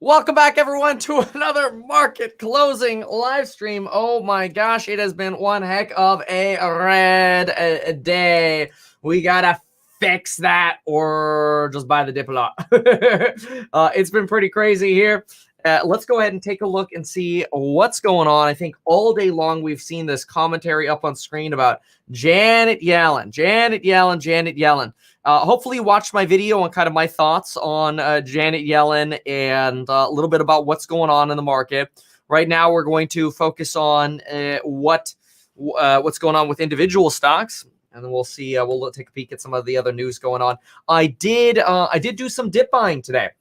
Welcome back, everyone, to another market closing live stream. Oh my gosh, it has been one heck of a red day. We gotta fix that or just buy the dip a lot. It's been pretty crazy here. Let's go ahead and take a look and see what's going on. I think all day long we've seen this commentary up on screen about Janet Yellen. Hopefully you watched my video on kind of my thoughts on Janet Yellen and a little bit about what's going on in the market. Right now, we're going to focus on what's going on with individual stocks, and then we'll see. We'll take a peek at some of the other news going on. I did do some dip buying today.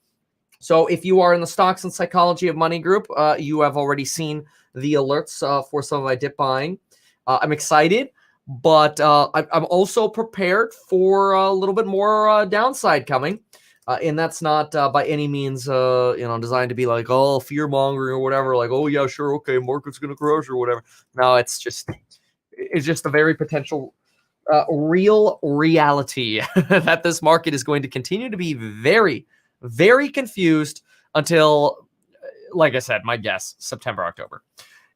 So if you are in the Stocks and Psychology of Money group, you have already seen the alerts for some of my dip buying. I'm excited. But I'm also prepared for a little bit more downside coming. And that's not by any means, designed to be like, oh, fear mongering or whatever. Like, oh, yeah, sure. Okay. Market's going to crash or whatever. No, it's just a very potential real reality that this market is going to continue to be very, very confused until, like I said, my guess, September, October.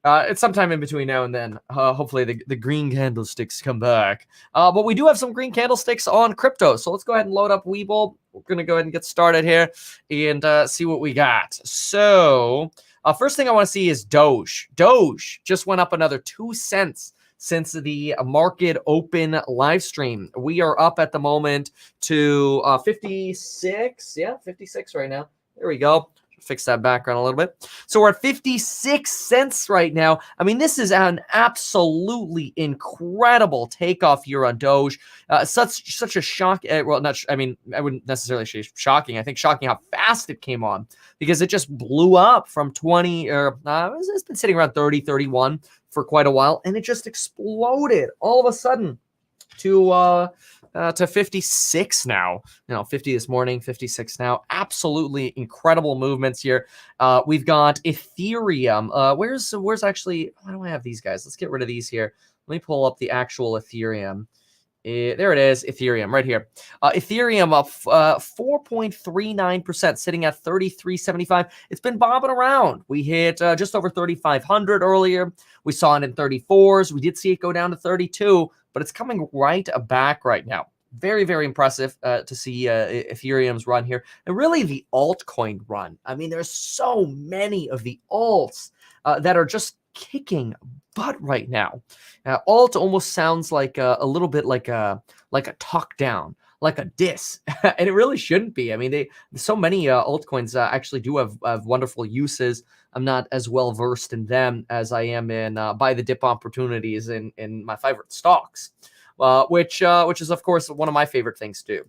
It's sometime in between now and then. Hopefully the green candlesticks come back. But we do have some green candlesticks on crypto. So let's go ahead and load up Webull. We're going to go ahead and get started here and see what we got. So first thing I want to see is Doge. Doge just went up another 2 cents since the market open live stream. We are up at the moment to 56. Yeah, 56 right now. There we go. Fix that background a little bit. So we're at 56 cents right now. I mean, this is an absolutely incredible takeoff here on Doge. Such a shock. Well, not. I mean, I wouldn't necessarily say shocking. I think shocking how fast it came on because it just blew up from 20 or it's been sitting around 30, 31 for quite a while, and it just exploded all of a sudden to 56 now. 50 this morning, 56 now. Absolutely incredible movements here. We've got Ethereum. Where's actually, why do I have these guys? Let's get rid of these here. Let me pull up the actual Ethereum. There it is, Ethereum right here. Ethereum up 4.39%, sitting at 33.75. It's been bobbing around. We hit just over 3,500 earlier. We saw it in 34s. We did see it go down to 32, but it's coming right back right now. Very, very impressive to see Ethereum's run here. And really the altcoin run. I mean, there's so many of the alts that are just kicking butt right now. Alt almost sounds like a little bit like a talk down, like a diss, and it really shouldn't be. I mean, so many altcoins actually do have wonderful uses. I'm not as well versed in them as I am in buy the dip opportunities in my favorite stocks, which is of course one of my favorite things too.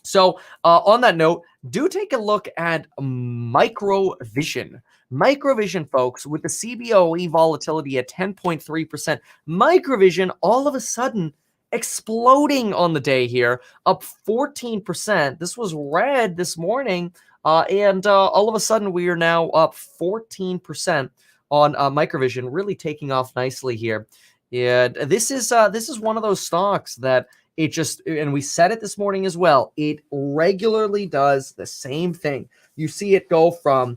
So on that note, do take a look at Microvision. Microvision, folks, with the CBOE volatility at 10.3%, Microvision all of a sudden exploding on the day here, up 14%. This was red this morning, and all of a sudden we are now up 14% on Microvision, really taking off nicely here. And this is one of those stocks that it just, and we said it this morning as well, it regularly does the same thing. You see it go from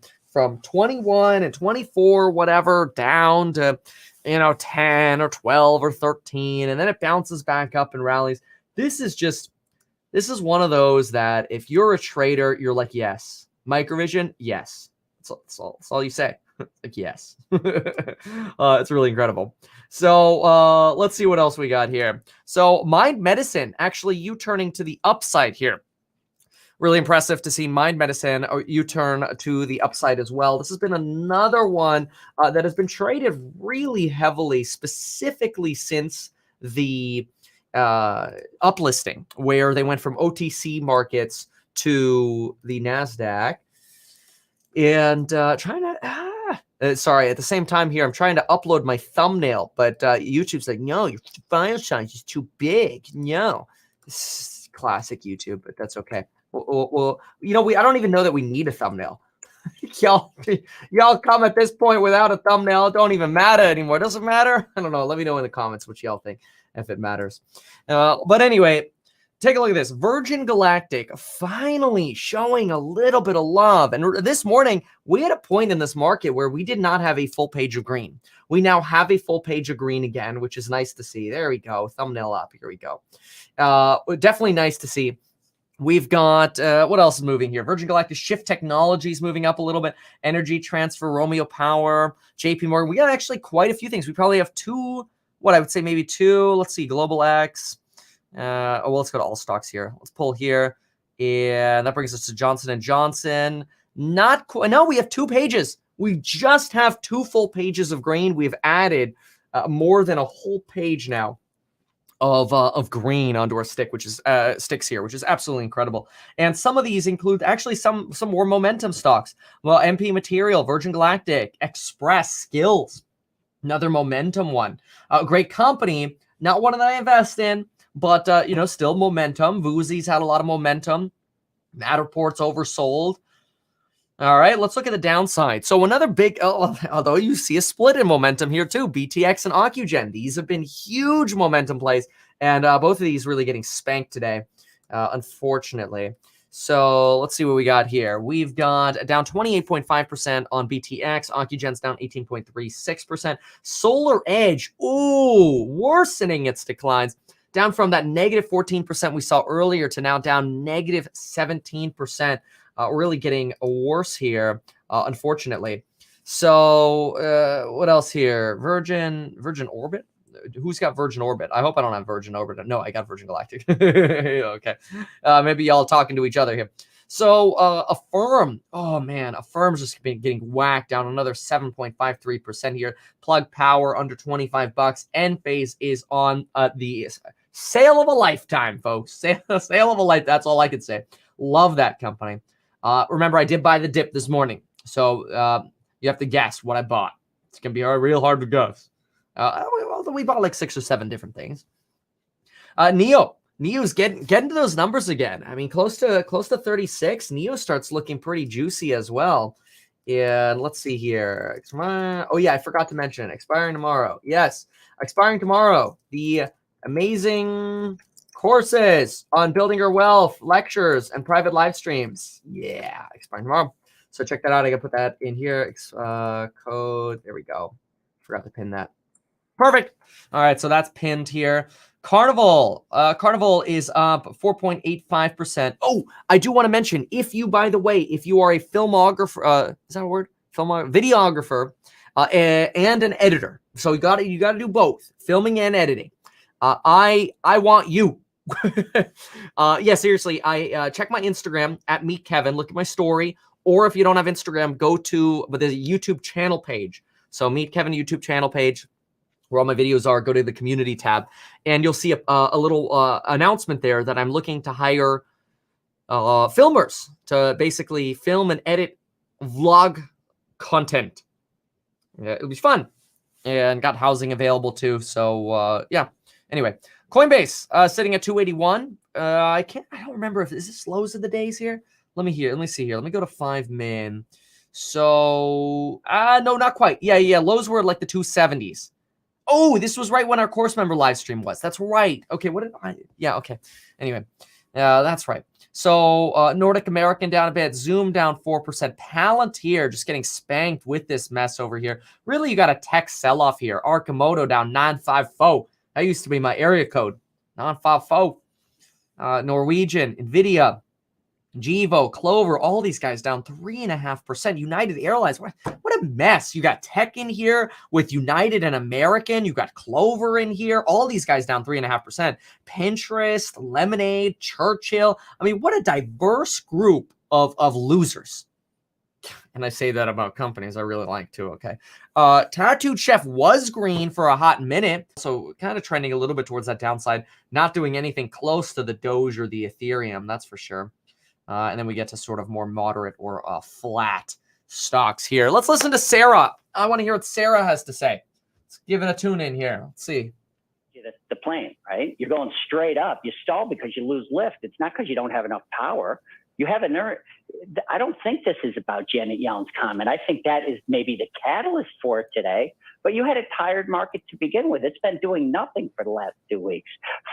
21 and 24, whatever, down to, 10 or 12 or 13, and then it bounces back up and rallies. This is one of those that if you're a trader, you're like, yes. Microvision, yes. That's all you say. Like, yes. It's really incredible. So let's see what else we got here. So Mind Medicine actually U-turning to the upside here. Really impressive to see Mind Medicine U-turn to the upside as well. This has been another one that has been traded really heavily, specifically since the uplisting, where they went from OTC markets to the Nasdaq. And trying to, sorry, at the same time here, I'm trying to upload my thumbnail, but YouTube's like, no, your file size is too big. No, this is classic YouTube, but that's okay. Well, I don't even know that we need a thumbnail. y'all come at this point without a thumbnail. It don't even matter anymore. Does it matter? I don't know. Let me know in the comments what y'all think, if it matters. But anyway, Take a look at this. Virgin Galactic finally showing a little bit of love. And this morning, we had a point in this market where we did not have a full page of green. We now have a full page of green again, which is nice to see. There we go. Thumbnail up. Here we go. Definitely nice to see. We've got, what else is moving here? Virgin Galactic, Shift Technologies moving up a little bit. Energy Transfer, Romeo Power, JP Morgan. We got actually quite a few things. We probably have I would say maybe two. Let's see, Global X. Let's go to all stocks here. Let's pull here. And that brings us to Johnson & Johnson. Not quite. No, we have 2 pages. We just have 2 full pages of green. We've added more than a whole page now of green onto our stick, which is sticks here, which is absolutely incredible. And some of these include actually some more momentum stocks. Well, MP Material, Virgin Galactic, Express, Skills, another momentum one. Great company, not one that I invest in, but still momentum. Vuzi's had a lot of momentum. Matterport's oversold. All right, let's look at the downside. So another big, although you see a split in momentum here too, BTX and Ocugen. These have been huge momentum plays, and both of these really getting spanked today, unfortunately. So let's see what we got here. We've got down 28.5% on BTX. Ocugen's down 18.36%. Solar Edge, worsening its declines. Down from that negative 14% we saw earlier to now down negative 17%. Really getting worse here, unfortunately. So what else here? Virgin Orbit? Who's got Virgin Orbit? I hope I don't have Virgin Orbit. No, I got Virgin Galactic. Okay. Maybe y'all talking to each other here. So Affirm, Affirm's just been getting whacked down another 7.53% here. Plug Power under 25 bucks. Enphase is on the sale of a lifetime, folks. Sale of a life. That's all I can say. Love that company. Remember, I did buy the dip this morning, so you have to guess what I bought. It's gonna be real hard to guess. Although we bought like 6 or 7 different things. Neo's getting to those numbers again. I mean, close to 36. Neo starts looking pretty juicy as well. And let's see here. Oh yeah, I forgot to mention expiring tomorrow. Yes, expiring tomorrow. The amazing courses on building your wealth, lectures, and private live streams. Yeah, expiring tomorrow. So check that out. I gotta put that in here. Code. There we go. Forgot to pin that. Perfect. All right, so that's pinned here. Carnival. Carnival is up 4.85%. Oh, I do want to mention, by the way, if you are a filmographer, is that a word? Videographer, and an editor. So you gotta do both, filming and editing. I want you. Yeah, seriously, I check my Instagram at Meet Kevin, look at my story, or if you don't have Instagram, go to the YouTube channel page. So Meet Kevin YouTube channel page, where all my videos are, go to the community tab, and you'll see a little announcement there that I'm looking to hire filmers to basically film and edit vlog content. Yeah, it'll be fun, and got housing available too. So yeah. Anyway, Coinbase sitting at 281. I don't remember is this lows of the days here. Let me see here. Let me go to 5 min. So no, not quite. Yeah. Lows were like the 270s. Oh, this was right when our course member live stream was. That's right. Okay, what did I? Yeah, okay. Anyway, that's right. So Nordic American down a bit. Zoom down 4%. Palantir just getting spanked with this mess over here. Really, you got a tech sell-off here. Arcimoto down 954. That used to be my area code. 954. Norwegian, NVIDIA, Gevo, Clover, all these guys down 3.5%. United Airlines, what a mess. You got tech in here with United and American. You got Clover in here. All these guys down 3.5%. Pinterest, Lemonade, Churchill. I mean, what a diverse group of losers. And I say that about companies I really like too, okay? Tattooed Chef was green for a hot minute, so kind of trending a little bit towards that downside. Not doing anything close to the Doge or the Ethereum, that's for sure. And then we get to sort of more moderate or flat stocks here. Let's listen to Sarah. I want to hear what Sarah has to say. Let's give it a tune in here. Let's see. The plane, right? You're going straight up. You stall because you lose lift. It's not because you don't have enough power. You haven't earned. I don't think this is about Janet Yellen's comment. I think that is maybe the catalyst for it today. But you had a tired market to begin with. It's been doing nothing for the last 2 weeks,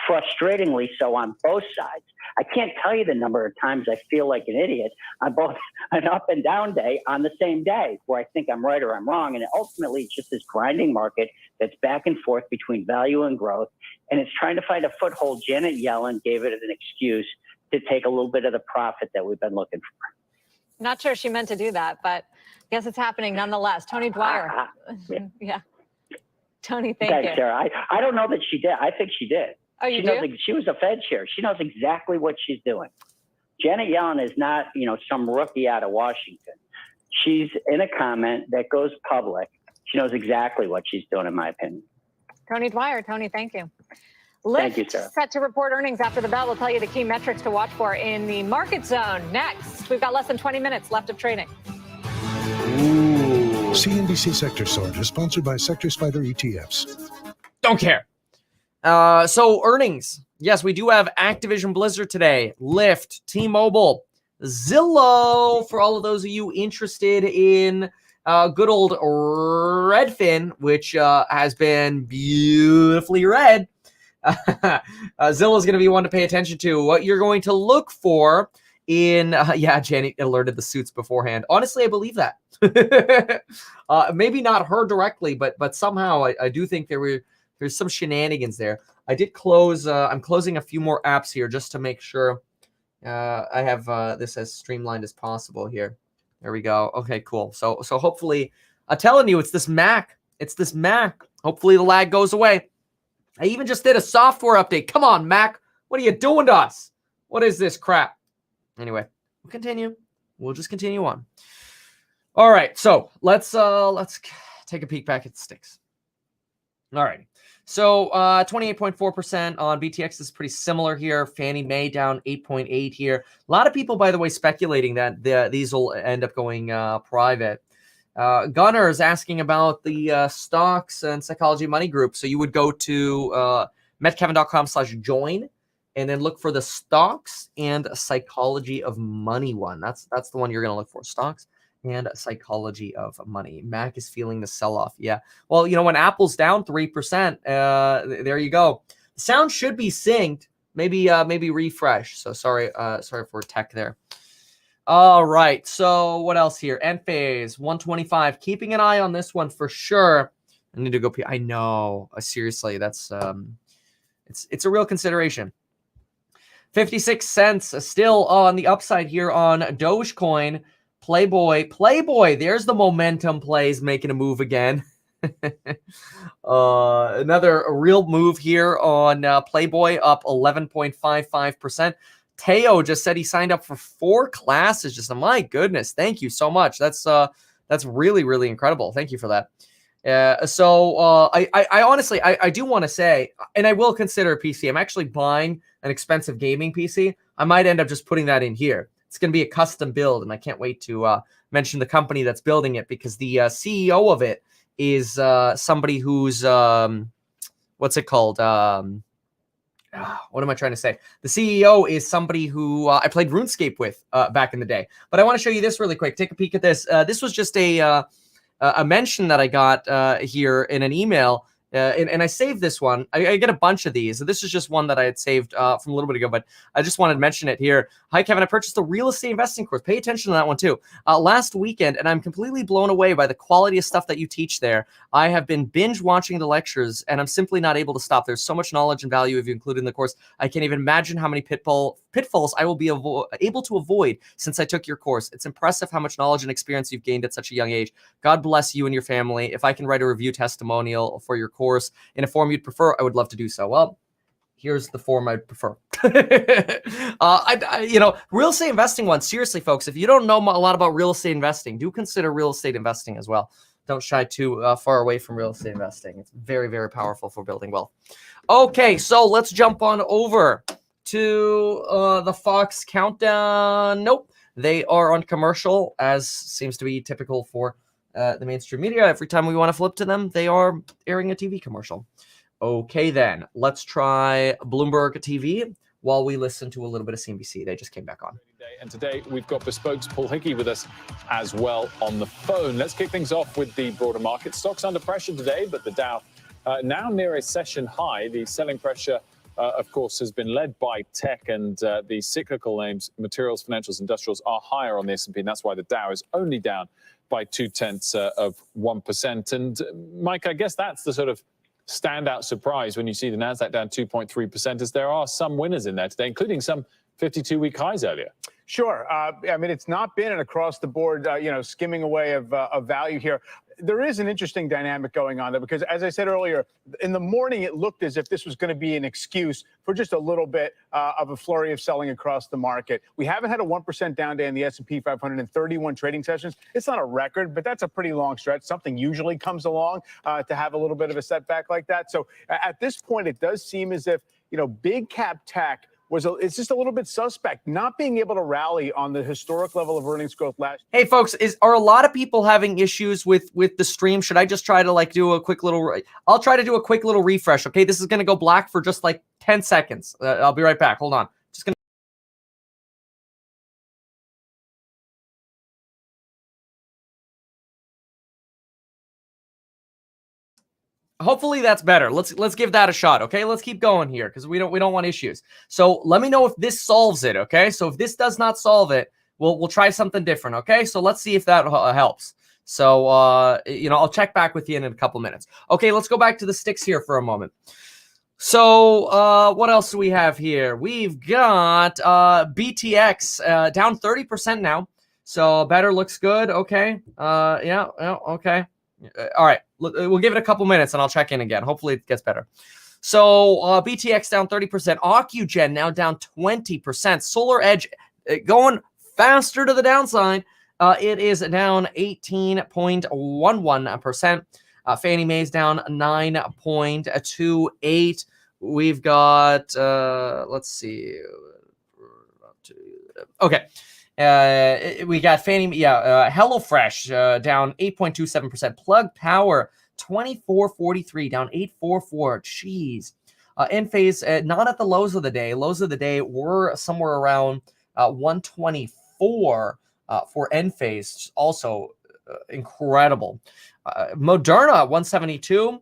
frustratingly so on both sides. I can't tell you the number of times I feel like an idiot on both an up and down day on the same day, where I think I'm right or I'm wrong. And ultimately, it's just this grinding market that's back and forth between value and growth. And it's trying to find a foothold. Janet Yellen gave it as an excuse to take a little bit of the profit that we've been looking for. Not sure she meant to do that, but I guess it's happening nonetheless. Tony Dwyer. Yeah. Tony, thank you. Thanks, Sarah. I don't know that she did. I think she did. Oh, you do? She was a Fed chair. She knows exactly what she's doing. Janet Yellen is not, some rookie out of Washington. She's in a comment that goes public. She knows exactly what she's doing, in my opinion. Tony Dwyer. Tony, thank you. Thank you, Sarah. Set to report earnings after the bell. We'll tell you the key metrics to watch for in the market zone. Next, we've got less than 20 minutes left of trading. Ooh. CNBC Sector Sword is sponsored by Sector Spider ETFs. Don't care. So earnings. Yes, we do have Activision Blizzard today, Lyft, T-Mobile, Zillow, for all of those of you interested in good old Redfin, which has been beautifully read. Zillow is going to be one to pay attention to. What you're going to look for in, Janet alerted the suits beforehand. Honestly, I believe that. Maybe not her directly, but somehow I do think there's some shenanigans there. I did close, I'm closing a few more apps here just to make sure I have this as streamlined as possible here. There we go. Okay, cool. So hopefully, I'm telling you, it's this Mac. Hopefully the lag goes away. I even just did a software update. Come on, Mac. What are you doing to us? What is this crap? Anyway, we'll continue. We'll just continue on. All right, so let's take a peek back at the sticks. All right. So 28.4% on BTX is pretty similar here. Fannie Mae down 8.8 here. A lot of people, by the way, speculating that these will end up going private. Gunnar is asking about the stocks and psychology money group. So you would go to metkevin.com/join and then look for the stocks and psychology of money one. That's the one you're going to look for. Stocks and psychology of money. Mac is feeling the sell-off. Yeah. Well, when Apple's down 3%, there you go. The sound should be synced. Maybe refresh. So sorry for tech there. All right. So what else here? Enphase 125. Keeping an eye on this one for sure. I need to go. I know. Seriously, that's it's a real consideration. 56 cents still on the upside here on Dogecoin. Playboy, there's the momentum plays making a move again. Another real move here on Playboy, up 11.55%. Teo just said he signed up for 4 classes. Just my goodness, thank you so much. That's really, really incredible. Thank you for that. I honestly do want to say, and I will consider a PC. I'm actually buying an expensive gaming PC. I might end up just putting that in here. It's going to be a custom build, and I can't wait to mention the company that's building it, because the CEO of it is somebody who's what's it called? What am I trying to say? The CEO is somebody who I played RuneScape with back in the day. But I want to show you this really quick. Take a peek at this. This was just a mention that I got here in an email. And I saved this one. I get a bunch of these. This is just one that I had saved from a little bit ago, but I just wanted to mention it here. Hi, Kevin. I purchased a real estate investing course. Pay attention to that one too. Last weekend, and I'm completely blown away by the quality of stuff that you teach there. I have been binge watching the lectures, and I'm simply not able to stop. There's so much knowledge and value if you include in the course. I can't even imagine how many pitfalls I will be able to avoid since I took your course. It's impressive how much knowledge and experience you've gained at such a young age. God bless you and your family. If I can write a review testimonial for your course in a form you'd prefer, I would love to do so. Well, here's the form I'd prefer. Real estate investing one. Seriously, folks, if you don't know a lot about real estate investing, do consider real estate investing as well. Don't shy too far away from real estate investing. It's very, very powerful for building wealth. Okay, so let's jump on over to the Fox countdown. Nope, they are on commercial, as seems to be typical for the mainstream media. Every time we want to flip to them, they are airing a TV commercial. Okay, then let's try Bloomberg TV while we listen to a little bit of CNBC. They just came back on. And today we've got Bespoke's Paul Hickey with us as well on the phone. Let's kick things off with the broader market. Stocks under pressure today, but the Dow now near a session high. The selling pressure, of course, has been led by tech, and the cyclical names, materials, financials, industrials, are higher on the S&P, and that's why the Dow is only down by 0.2%. And Mike, I guess that's the sort of standout surprise when you see the Nasdaq down 2.3%, as there are some winners in there today, including some 52-week highs earlier. Sure. I mean, it's not been an across-the-board, skimming away of value here. There is an interesting dynamic going on there because, as I said earlier, in the morning it looked as if this was going to be an excuse for just a little bit of a flurry of selling across the market. We haven't had a 1% down day in the S&P 500 in 31 trading sessions. It's not a record, but that's a pretty long stretch. Something usually comes along to have a little bit of a setback like that. So at this point, it does seem as if, big cap tech it's just a little bit suspect, not being able to rally on the historic level of earnings growth last. Hey, folks, are a lot of people having issues with the stream? Should I just try to do a quick little? I'll try to do a quick little refresh. Okay, this is going to go black for just 10 seconds. I'll be right back. Hold on. Just gonna. Hopefully that's better. Let's give that a shot, okay? Let's keep going here because we don't want issues. So let me know if this solves it, okay? So if this does not solve it, we'll try something different, okay? So let's see if that helps. So I'll check back with you in a couple minutes. Okay, let's go back to the sticks here for a moment. So what else do we have here? We've got BTX down 30% now. So better looks good, okay? Yeah, okay. All right, we'll give it a couple minutes and I'll check in again. Hopefully it gets better. So BTX down 30%. Ocugen now down 20%. Solar Edge going faster to the downside. It is down 18.11%. Fannie Mae's down 9.28. We've got, let's see. Okay. We got HelloFresh down 8.27%. Plug Power 24.43 down 8.44. Jeez. Enphase not at the lows of the day. Lows of the day were somewhere around 124 for Enphase. Also incredible. Moderna 172.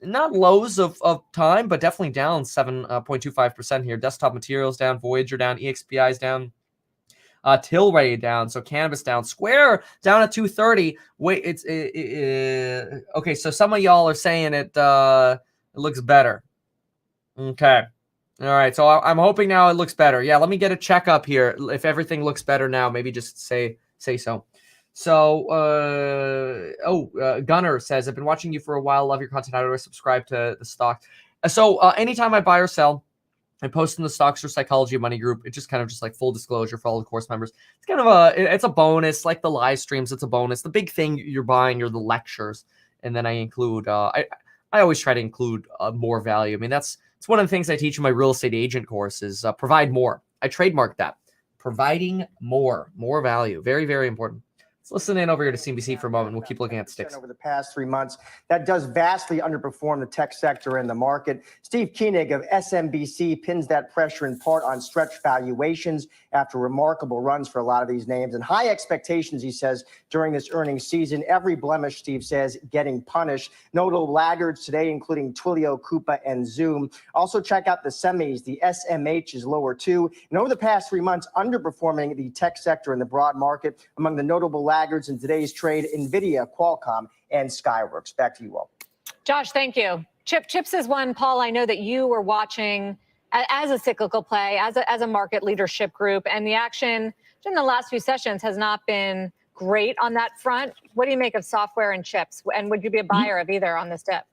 Not lows of time, but definitely down 7.25% here. Desktop Materials down. Voyager down. EXPI's down. Tilray down, so cannabis down. Square down at 230. Wait, it's okay. So some of y'all are saying it looks better. Okay, all right. So I'm hoping now it looks better. Yeah, let me get a checkup here. If everything looks better now, maybe just say so. So Gunner says, I've been watching you for a while. Love your content. How do I subscribe to the stock? So anytime I buy or sell, I post in the Stocks or Psychology of Money group. It's just kind of just full disclosure for all the course members. It's kind of it's a bonus, like the live streams. It's a bonus. The big thing you're buying are the lectures, and then I include. I always try to include more value. I mean, it's one of the things I teach in my real estate agent course is provide more. I trademark that. Providing more value. Very, very important. Let's listen in over here to CNBC for a moment. We'll keep looking at sticks. Over the past 3 months, that does vastly underperform the tech sector and the market. Steve Koenig of SMBC pins that pressure in part on stretched valuations after remarkable runs for a lot of these names and high expectations, he says, during this earnings season. Every blemish, Steve says, getting punished. Notable laggards today, including Twilio, Coupa, and Zoom. Also check out the semis. The SMH is lower too. And over the past 3 months, underperforming the tech sector and the broad market. Among the notable laggards in today's trade, NVIDIA, Qualcomm, and Skyworks. Back to you all. Josh, thank you. Chips is one, Paul, I know that you were watching as a cyclical play, as a market leadership group, and the action in the last few sessions has not been great on that front. What do you make of software and chips? And would you be a buyer of either on this dip?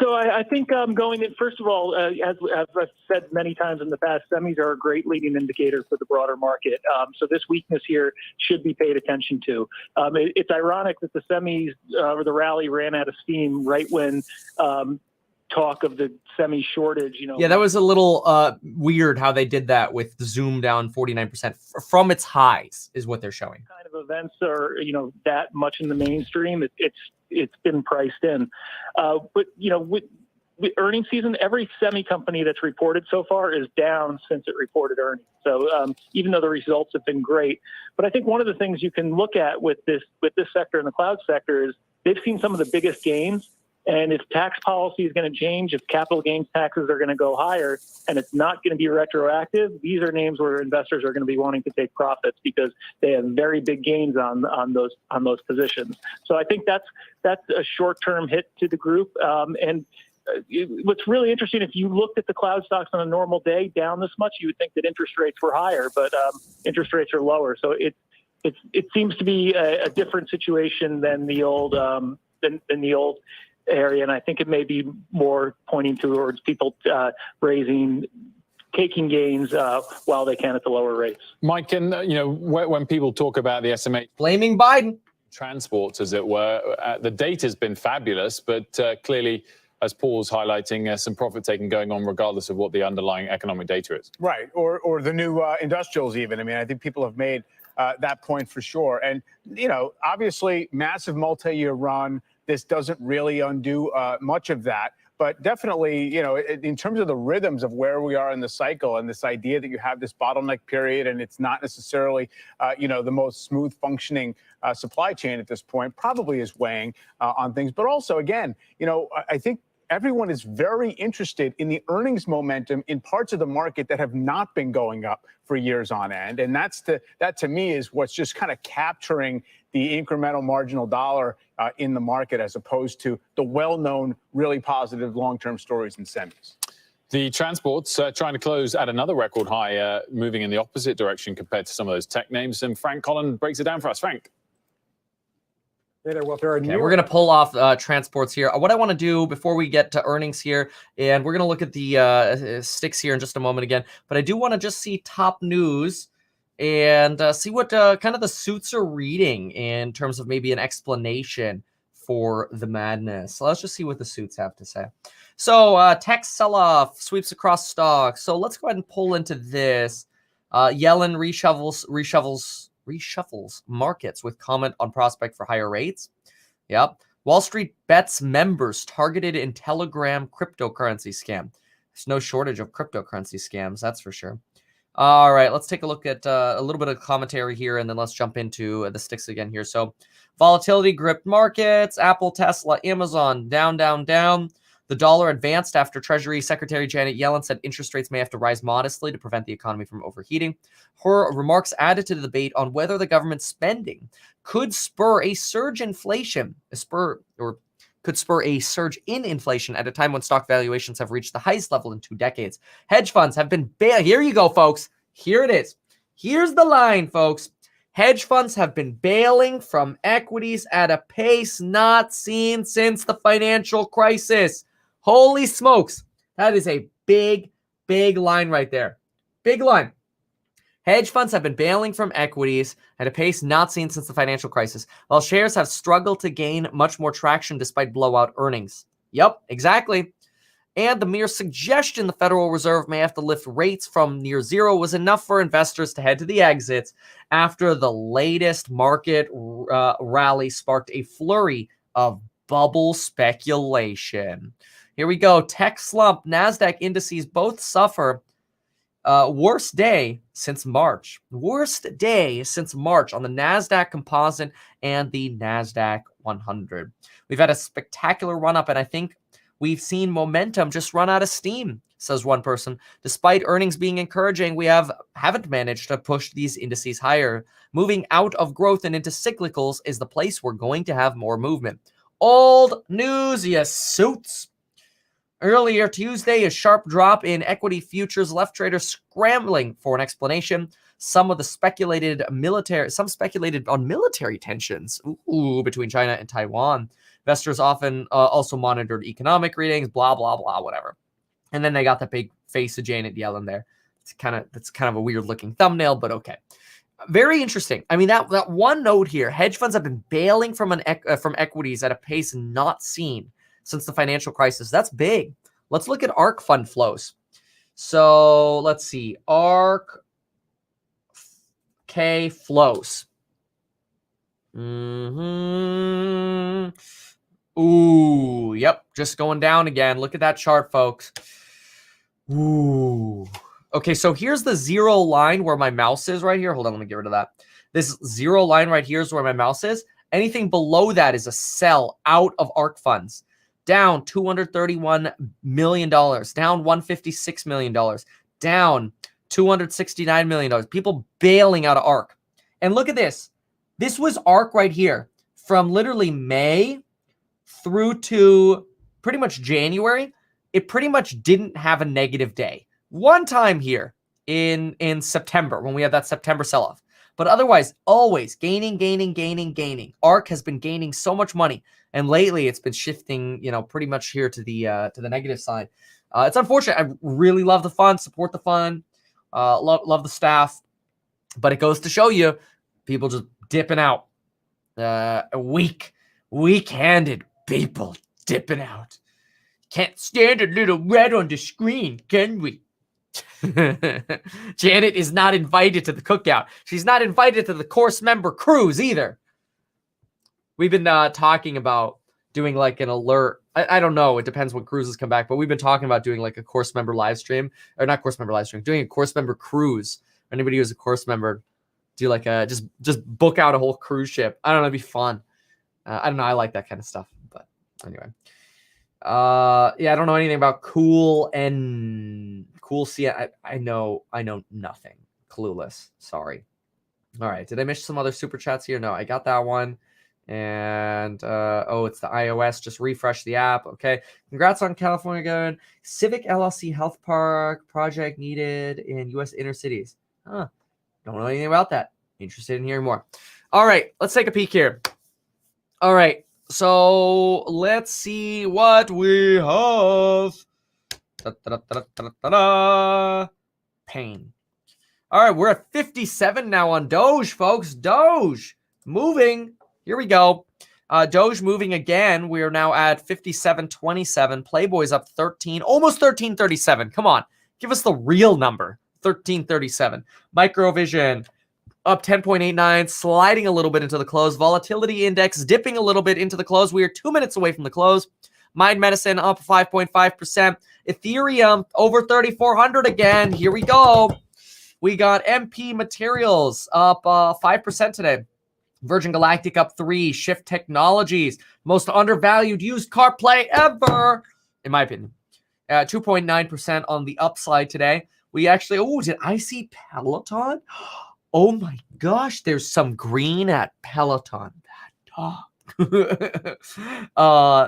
So I think going in, first of all, as I've said many times in the past, semis are a great leading indicator for the broader market. So this weakness here should be paid attention to. It's ironic that the semis or the rally ran out of steam right when talk of the semi shortage, Yeah, that was a little weird how they did that with Zoom down 49% from its highs is what they're showing. Kind of events are, that much in the mainstream. It's been priced in. But, earnings season, every semi company that's reported so far is down since it reported earnings. So even though the results have been great, but I think one of the things you can look at with this sector and the cloud sector is they've seen some of the biggest gains. And if tax policy is going to change, if capital gains taxes are going to go higher, and it's not going to be retroactive, these are names where investors are going to be wanting to take profits because they have very big gains on those positions. So I think that's a short-term hit to the group. What's really interesting, if you looked at the cloud stocks on a normal day down this much, you would think that interest rates were higher, but interest rates are lower. So it seems to be a different situation than the old than the old area, and I think it may be more pointing towards people taking gains while they can at the lower rates. Mike, and when people talk about the SMH Blaming Biden. transports, as it were, the data's been fabulous, but clearly, as Paul's highlighting, some profit taking going on regardless of what the underlying economic data is. Right, or the new industrials even. I mean, I think people have made that point for sure. And, obviously, massive multi-year run. This doesn't really undo much of that. But definitely, in terms of the rhythms of where we are in the cycle and this idea that you have this bottleneck period and it's not necessarily, the most smooth functioning supply chain at this point probably is weighing on things. But also, again, I think everyone is very interested in the earnings momentum in parts of the market that have not been going up for years on end. And that to me is what's just kind of capturing the incremental marginal dollar in the market as opposed to the well-known, really positive long-term stories in semis. The transports trying to close at another record high, moving in the opposite direction compared to some of those tech names. And Frank Collin breaks it down for us. Frank. Hey there, Walter. Okay, we're going to pull off transports here. What I want to do before we get to earnings here, and we're going to look at the sticks here in just a moment again, but I do want to just see top news and see what kind of the suits are reading in terms of maybe an explanation for the madness. So let's just see what the suits have to say. So tech sell-off sweeps across stocks. So let's go ahead and pull into this. Yellen reshuffles markets with comment on prospect for higher rates. Yep. Wall Street bets members targeted in Telegram cryptocurrency scam. There's no shortage of cryptocurrency scams, that's for sure. All right, let's take a look at a little bit of commentary here, and then let's jump into the sticks again here. So volatility gripped markets, Apple, Tesla, Amazon, down, down, down. The dollar advanced after Treasury Secretary Janet Yellen said interest rates may have to rise modestly to prevent the economy from overheating. Her remarks added to the debate on whether the government's spending could spur a surge in inflation, could spur a surge in inflation at a time when stock valuations have reached the highest level in 2 decades. Hedge funds have been here you go, folks. Here it is. Here's the line, folks. Hedge funds have been bailing from equities at a pace not seen since the financial crisis. Holy smokes. That is a big, big line right there. Big line. Hedge funds have been bailing from equities at a pace not seen since the financial crisis, while shares have struggled to gain much more traction despite blowout earnings. Yep, exactly. And the mere suggestion the Federal Reserve may have to lift rates from near zero was enough for investors to head to the exits after the latest market rally sparked a flurry of bubble speculation. Here we go. Tech slump. Nasdaq indices both suffer. Worst day since March. Worst day since March on the Nasdaq Composite and the Nasdaq 100. We've had a spectacular run up, and I think we've seen momentum just run out of steam, says one person. Despite earnings being encouraging, we haven't managed to push these indices higher. Moving out of growth and into cyclicals is the place we're going to have more movement. Old news, you suits. Earlier Tuesday, a sharp drop in equity futures left traders scrambling for an explanation. Some speculated on military tensions between China and Taiwan. Investors often also monitored economic readings, blah, blah, blah, whatever. And then they got the big face of Janet Yellen there. That's kind of a weird looking thumbnail, but okay. Very interesting. I mean, that one note here, hedge funds have been bailing from equities at a pace not seen since the financial crisis. That's big. Let's look at ARK fund flows. So let's see. ARK K flows. Ooh, yep. just going down again. Look at that chart, folks. Ooh. Okay, so here's the zero line where my mouse is right here. Hold on, let me get rid of that. This zero line right here is where my mouse is. Anything below that is a sell out of ARK funds. Down $231 million, down $156 million, down $269 million. People bailing out of ARK. And look at this. This was ARK right here from literally May through to pretty much January. It pretty much didn't have a negative day. One time here in September when we had that September sell-off. But otherwise, always gaining. ARK has been gaining so much money. And lately it's been shifting, pretty much here to the negative side. It's unfortunate. I really love the fund, support the fund, love the staff. But it goes to show you people just dipping out. Weak-handed people dipping out. Can't stand a little red on the screen, can we? Janet is not invited to the cookout. She's not invited to the course member cruise either. We've been talking about doing like an alert. I don't know. It depends when cruises come back, but we've been talking about doing like a course member live stream, or not course member live stream, doing a course member cruise. Anybody who's a course member, do like a just book out a whole cruise ship. I don't know. It'd be fun. I don't know. I like that kind of stuff. But anyway, yeah, I don't know anything about Cool C. I know nothing. Clueless. Sorry. All right. Did I miss some other super chats here? No, I got that one. And it's the iOS. Just refresh the app. Okay. Congrats on California going. Civic LLC Health Park project needed in U.S. inner cities. Huh. Don't know anything about that. Interested in hearing more. All right. Let's take a peek here. All right. So let's see what we have. Pain. All right, we're at 57 now on Doge, folks. Doge moving. Here we go. Doge moving again. We are now at 57.27. Playboy's up 13, almost 13.37. Come on, give us the real number. 13.37. Microvision up 10.89, sliding a little bit into the close. Volatility index dipping a little bit into the close. We are 2 minutes away from the close. Mind Medicine up 5.5%. Ethereum over 3,400 again. Here we go. We got MP Materials up 5% today. Virgin Galactic up 3. Shift Technologies, most undervalued used car play ever, in my opinion. 2.9% on the upside today. We actually, did I see Peloton? Oh my gosh, there's some green at Peloton. That dog.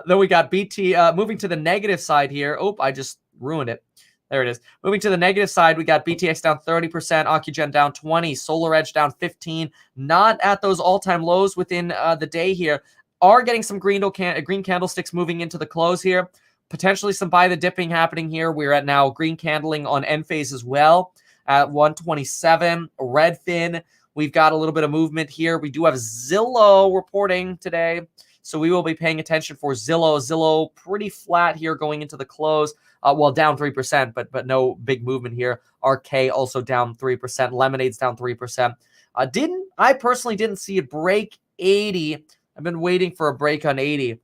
Then we got BT moving to the negative side here. Oh, I just ruined it. There it is. Moving to the negative side, we got BTX down 30%, Ocugen down 20%, Solar Edge down 15%. Not at those all-time lows within the day here. Are getting some green candlesticks moving into the close here. Potentially some buy the dipping happening here. We're at now green candling on end phase as well at 127. Redfin, we've got a little bit of movement here. We do have Zillow reporting today, so we will be paying attention for Zillow. Zillow pretty flat here going into the close. Down 3%, but no big movement here. RK also down 3%. Lemonade's down 3%. I personally didn't see it break 80. I've been waiting for a break on 80.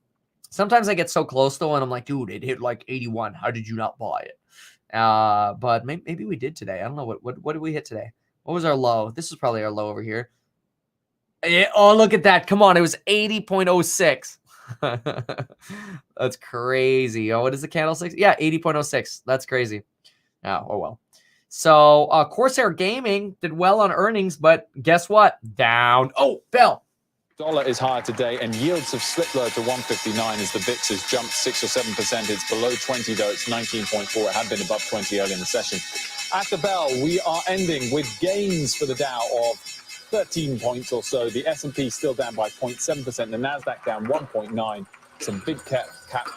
Sometimes I get so close though, and I'm like, dude, it hit like 81. How did you not buy it? But maybe we did today. I don't know what did we hit today. What was our low? This is probably our low over here. Oh, look at that! Come on, it was 80.06. That's crazy. Oh, what is the candlestick? Yeah, 80.06. That's crazy. Oh well. So Corsair Gaming did well on earnings, but guess what? Down. Oh, Bell. Dollar is higher today, and yields have slipped lower to 159 as the VIX has jumped 6 or 7%. It's below 20 though. It's 19.4. It had been above 20 early in the session. At the bell, we are ending with gains for the Dow of 13 points or so. The S&P still down by 0.7%. The Nasdaq down 1.9. Some big cap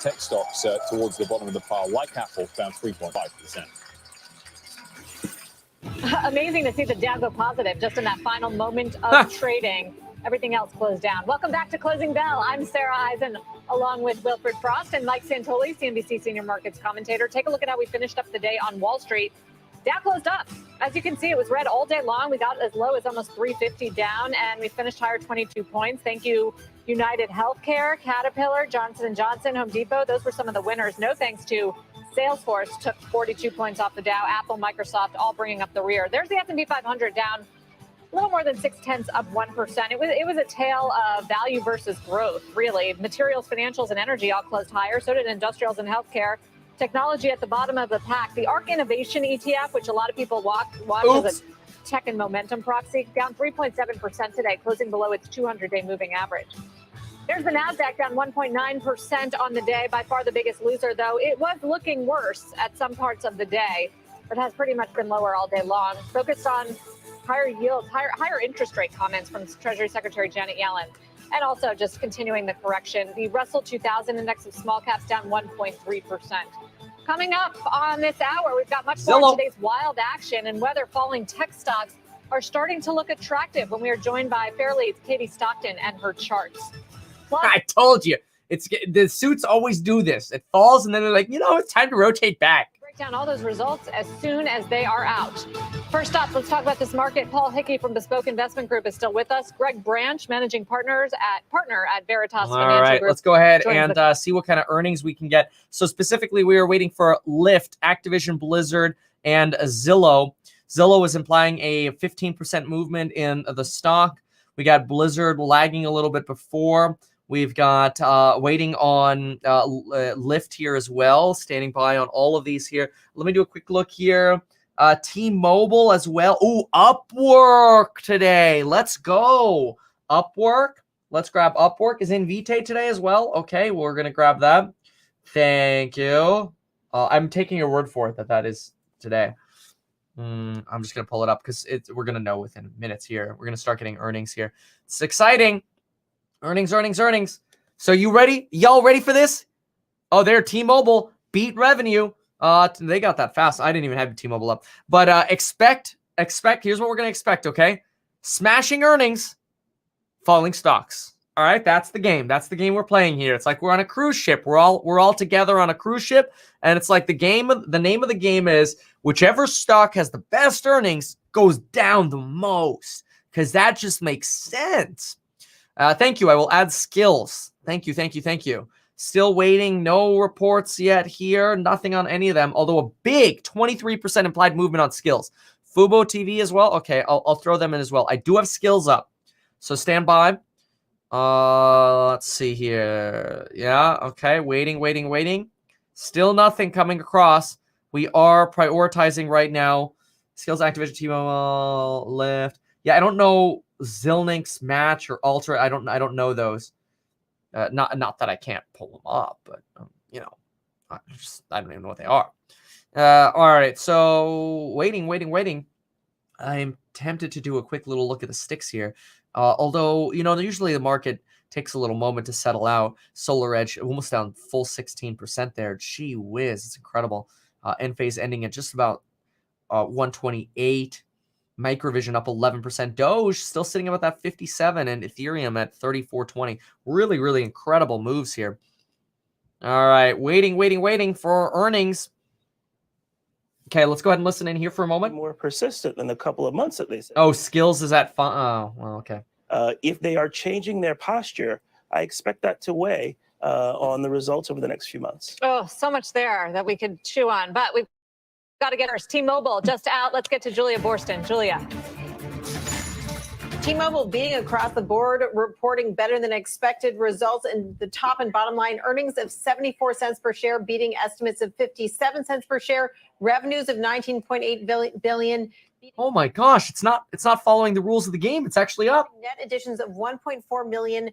tech stocks towards the bottom of the pile, like Apple, down 3.5%. Amazing to see the Dow go positive just in that final moment of trading. Everything else closed down. Welcome back to Closing Bell. I'm Sarah Eisen, along with Wilfred Frost and Mike Santoli, CNBC Senior Markets Commentator. Take a look at how we finished up the day on Wall Street. Dow closed up. As you can see, it was red all day long. We got as low as almost 350 down, and we finished higher 22 points. Thank you United Healthcare, Caterpillar, Johnson & Johnson, Home Depot, those were some of the winners. No thanks to Salesforce, took 42 points off the Dow. Apple, Microsoft, all bringing up the rear. There's the S&P 500 down a little more than 0.6 of 1%. It was a tale of value versus growth, really. Materials, financials, and energy all closed higher. So did industrials and healthcare. Technology at the bottom of the pack. The ARK Innovation ETF, which a lot of people watch as a tech and momentum proxy, down 3.7% today, closing below its 200-day moving average. There's the Nasdaq down 1.9% on the day, by far the biggest loser, though. It was looking worse at some parts of the day, but has pretty much been lower all day long. Focused on higher yields, higher interest rate comments from Treasury Secretary Janet Yellen, and also just continuing the correction. The Russell 2000 index of small caps down 1.3%. Coming up on this hour, we've got much more of today's wild action and whether falling tech stocks are starting to look attractive when we are joined by Fairlead's Katie Stockton and her charts. Plus, I told you. The suits always do this. It falls, and then they're like, it's time to rotate back. Break down all those results as soon as they are out. First up, let's talk about this market. Paul Hickey from Bespoke Investment Group is still with us. Greg Branch, managing partner at Veritas Financial All right, Group. let's go ahead and see what kind of earnings we can get. So specifically, we are waiting for Lyft, Activision Blizzard, and Zillow. Zillow is implying a 15% movement in the stock. We got Blizzard lagging a little bit before. We've got waiting on Lyft here as well, standing by on all of these here. Let me do a quick look here. T-Mobile as well. Ooh, Upwork today. Let's go. Upwork. Let's grab Upwork. Is Invitae today as well? Okay, we're going to grab that. Thank you. I'm taking your word for it that is today. I'm just going to pull it up because we're going to know within minutes here. We're going to start getting earnings here. It's exciting. Earnings. So you ready? Y'all ready for this? Oh, there, T-Mobile beat revenue. They got that fast. I didn't even have T-Mobile up. But expect. Here's what we're going to expect, okay? Smashing earnings, falling stocks. All right, that's the game. That's the game we're playing here. It's like we're on a cruise ship. We're all together on a cruise ship, and it's like the name of the game is whichever stock has the best earnings goes down the most, because that just makes sense. Thank you. I will add skills. Thank you. Still waiting. No reports yet here. Nothing on any of them, although a big 23% implied movement on skills. Fubo TV as well. Okay, I'll throw them in as well. I do have skills up, so stand by. Let's see here. Yeah, okay. Waiting. Still nothing coming across. We are prioritizing right now. Skills, Activision, T-Mobile, Lyft. Yeah, I don't know Zilnink's Match or Ultra. I don't know those. Not that I can't pull them up, but I don't even know what they are. All right, so waiting. I'm tempted to do a quick little look at the sticks here. Although, usually the market takes a little moment to settle out. Solar Edge almost down full 16% there. Gee whiz, it's incredible. Enphase ending at just about 128. Microvision up 11%. Doge still sitting about that 57, and Ethereum at 34.20. Really, really incredible moves here. All right, waiting for earnings. Okay, let's go ahead and listen in here for a moment. More persistent than a couple of months, at least. Oh, skills is at oh, well, okay. If they are changing their posture, I expect that to weigh on the results over the next few months. Oh, so much there that we could chew on, but we've got to get ours. T-Mobile just out. Let's get to Julia Borston. Julia. T-Mobile beating across the board, reporting better than expected results in the top and bottom line. Earnings of 74 cents per share, beating estimates of 57 cents per share. Revenues of 19.8 billion. Oh my gosh, it's not following the rules of the game. It's actually up. Net additions of 1.4 million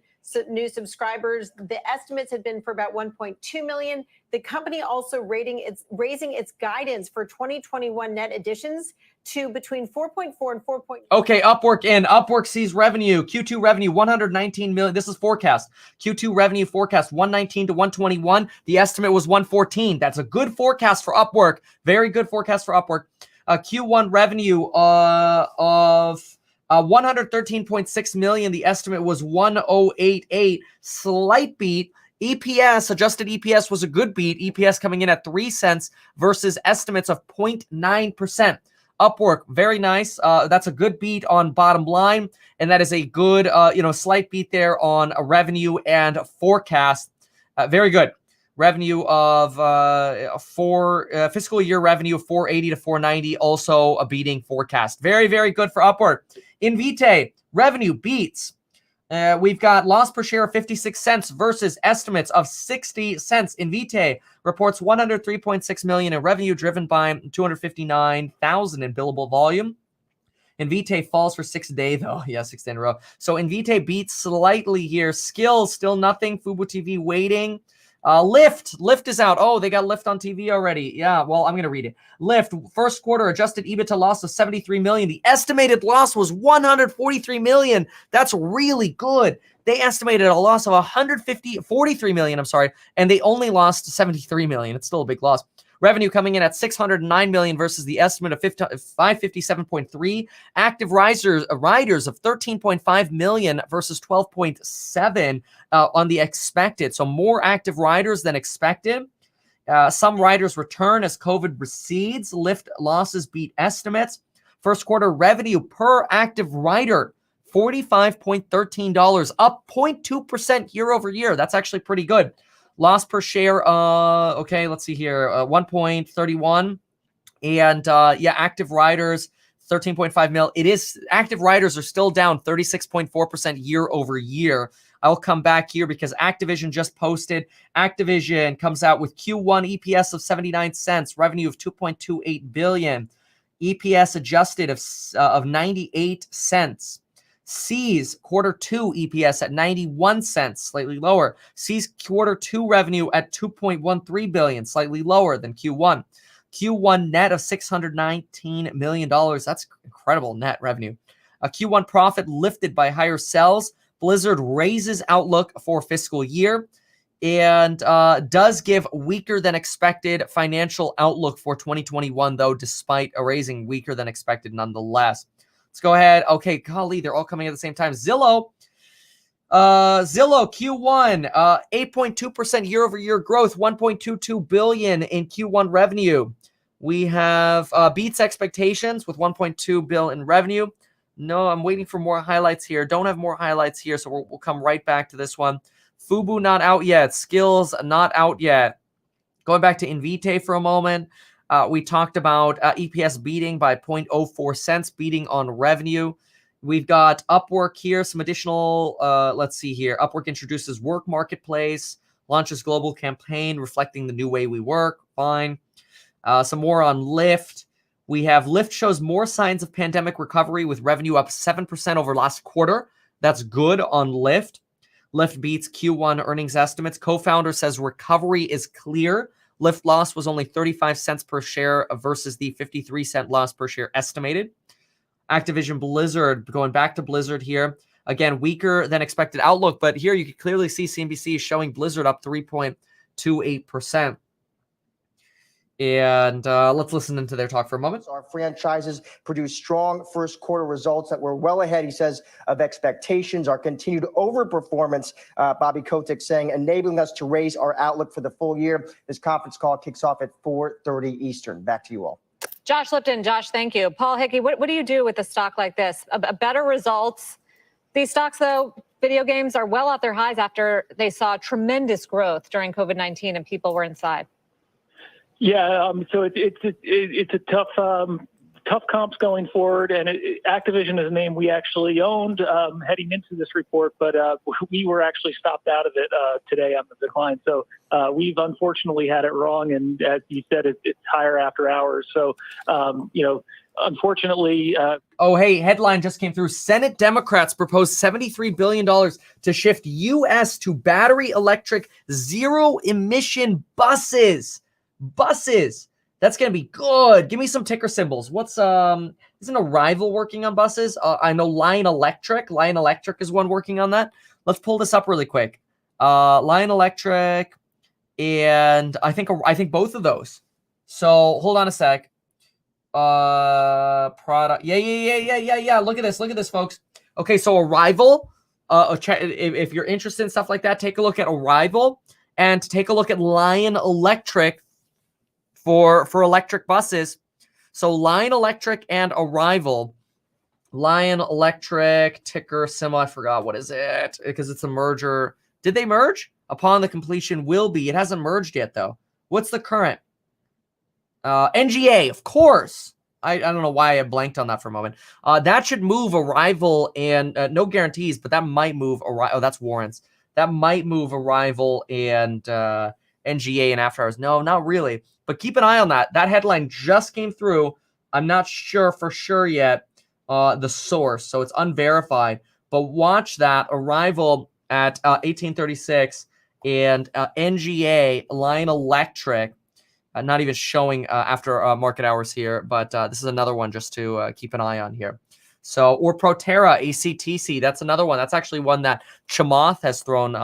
new subscribers. The estimates had been for about 1.2 million. The company also raising its guidance for 2021 net additions to between 4.4 and 4. Okay, Upwork sees revenue. Q2 revenue 119 million. This is forecast. Q2 revenue forecast 119 to 121. The estimate was 114. That's a good forecast for Upwork. Very good forecast for Upwork. Q1 revenue of 113.6 million. The estimate was 1088. Slight beat. EPS, adjusted EPS was a good beat. EPS coming in at 3 cents versus estimates of 0.9%. Upwork, very nice. That's a good beat on bottom line, and that is a good, slight beat there on a revenue and forecast. Very good. Revenue of fiscal year revenue of 480 to 490, also a beating forecast. Very, very good for Upwork. Invitae, revenue beats. We've got loss per share of 56 cents versus estimates of 60 cents. Invitae reports 103.6 million in revenue, driven by 259,000 in billable volume. Invitae falls for 6th day, though. Yeah, 6th day in a row. So Invitae beats slightly here. Skills, still nothing. Fubo TV waiting. Lyft is out. Oh, they got Lyft on TV already. Yeah, well, I'm going to read it. Lyft, first quarter adjusted EBITDA loss of 73 million. The estimated loss was 143 million. That's really good. They estimated a loss of 43 million, and they only lost 73 million. It's still a big loss. Revenue coming in at 609 million versus the estimate of 557.3. Active riders of 13.5 million versus 12.7 on the expected. So more active riders than expected. Some riders return as COVID recedes. Lyft losses beat estimates. First quarter revenue per active rider, $45.13, up 0.2% year over year. That's actually pretty good. Loss per share, okay, let's see here, 1.31. And active riders, 13.5 mil. Active riders are still down 36.4% year over year. I'll come back here because Activision just posted. Activision comes out with Q1 EPS of 79 cents, revenue of 2.28 billion, EPS adjusted of 98 cents. C's quarter 2 EPS at 91 cents, slightly lower. C's quarter 2 revenue at 2.13 billion, slightly lower than Q1. Q1 net of $619 million. That's incredible net revenue. A Q1 profit lifted by higher sales. Blizzard raises outlook for fiscal year and does give weaker than expected financial outlook for 2021, though, despite a raising weaker than expected nonetheless. Let's go ahead. Okay, golly, they're all coming at the same time. Zillow Q1, 8.2% year-over-year growth, 1.22 billion in Q1 revenue. We have beats expectations with 1.2 billion in revenue. No, I'm waiting for more highlights here. Don't have more highlights here, so we'll come right back to this one. Fubo not out yet. Skills not out yet. Going back to Invitae for a moment. We talked about EPS beating by 0.04 cents, beating on revenue. We've got Upwork here, some additional, let's see here. Upwork introduces Work Marketplace, launches global campaign reflecting the new way we work. Fine. Some more on Lyft. We have Lyft shows more signs of pandemic recovery with revenue up 7% over last quarter. That's good on Lyft. Lyft beats Q1 earnings estimates. Co-founder says recovery is clear. Lyft loss was only 35 cents per share versus the 53-cent loss per share estimated. Activision Blizzard, going back to Blizzard here. Again, weaker than expected outlook, but here you can clearly see CNBC showing Blizzard up 3.28%. And let's listen into their talk for a moment. Our franchises produced strong first quarter results that were well ahead, he says, of expectations. Our continued overperformance, Bobby Kotick saying, enabling us to raise our outlook for the full year. This conference call kicks off at 4:30 Eastern. Back to you all. Josh Lipton, Josh, thank you. Paul Hickey, what do you do with a stock like this? A better results. These stocks, though, video games are well off their highs after they saw tremendous growth during COVID-19 and people were inside. Yeah, so it's a tough comps going forward, and Activision is a name we actually owned heading into this report, but we were actually stopped out of it today on the decline. So we've unfortunately had it wrong, and as you said, it's higher after hours. So unfortunately. Oh, hey, headline just came through. Senate Democrats propose $73 billion to shift U.S. to battery electric zero emission buses. That's going to be good. Give me some ticker symbols. What's, isn't Arrival working on buses? I know Lion Electric is one working on that. Let's pull this up really quick. Lion Electric, and I think both of those. So hold on a sec. Product. Yeah. Look at this, folks. Okay, so Arrival, if you're interested in stuff like that, take a look at Arrival and take a look at Lion Electric for electric buses. So Lion Electric and Arrival. Lion Electric, ticker symbol, I forgot, what is it? Because it's a merger. Did they merge? Upon the completion will be. It hasn't merged yet, though. What's the current? NGA, of course. I don't know why I blanked on that for a moment. That should move Arrival and no guarantees, but that might move Arrival. Oh, that's warrants. That might move Arrival and NGA and after hours. No, not really. But keep an eye on that. That headline just came through. I'm not sure for sure yet the source, so it's unverified. But watch that. Arrival at 1836 and NGA, Lion Electric. Not even showing after market hours here, but this is another one just to keep an eye on here. So, or Proterra, ACTC, that's another one. That's actually one that Chamath has thrown